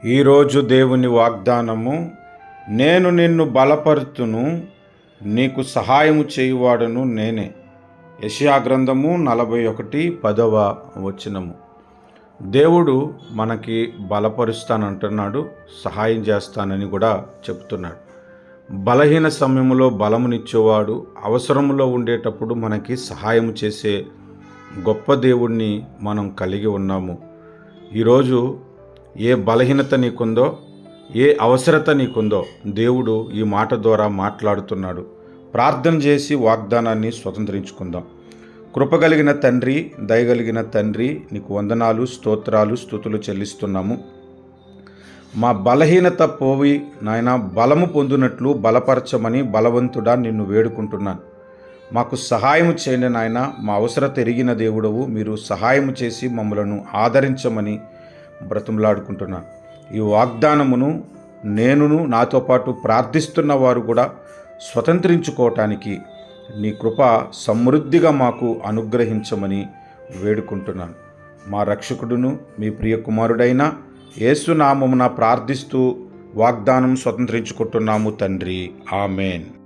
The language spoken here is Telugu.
ఈరోజు దేవుని వాగ్దానము, నేను నిన్ను బలపరుతును, నీకు సహాయము చేయువాడను నేనే. యెషయా గ్రంథము 41:10. దేవుడు మనకి బలపరుస్తానంటున్నాడు, సహాయం చేస్తానని కూడా చెప్తున్నాడు. బలహీన సమయంలో బలమునిచ్చేవాడు, అవసరంలో ఉండేటప్పుడు మనకి సహాయం చేసే గొప్ప దేవుణ్ణి మనం కలిగి ఉన్నాము. ఈరోజు ఏ బలహీనత నీకుందో, ఏ అవసరత నీకుందో దేవుడు ఈ మాట ద్వారా మాట్లాడుతున్నాడు. ప్రార్థన చేసి వాగ్దానాన్ని స్వతంత్రించుకుందాం. కృపగలిగిన తండ్రి, దయగలిగిన తండ్రి, నీకు వందనాలు, స్తోత్రాలు, స్తుతులు చెల్లిస్తున్నాము. మా బలహీనత పోయి నాయన బలము పొందినట్లు బలపరచమని బలవంతుడా నిన్ను వేడుకుంటున్నాను. మాకు సహాయం చేయండి నాయన. మా అవసరత ఎరిగిన దేవుడవు, మీరు సహాయం చేసి మమ్మలను ఆదరించమని బ్రతుములాడుకుంటున్నాను. ఈ వాగ్దానమును నేనును నాతో పాటు ప్రార్థిస్తున్న వారు కూడా స్వతంత్రించుకోవటానికి నీ కృప సమృద్ధిగా మాకు అనుగ్రహించమని వేడుకుంటున్నాను. మా రక్షకుడును మీ ప్రియ కుమారుడైన యేసు నామమున ప్రార్థిస్తూ వాగ్దానం స్వతంత్రించుకుంటున్నాము తండ్రి. ఆమెన్.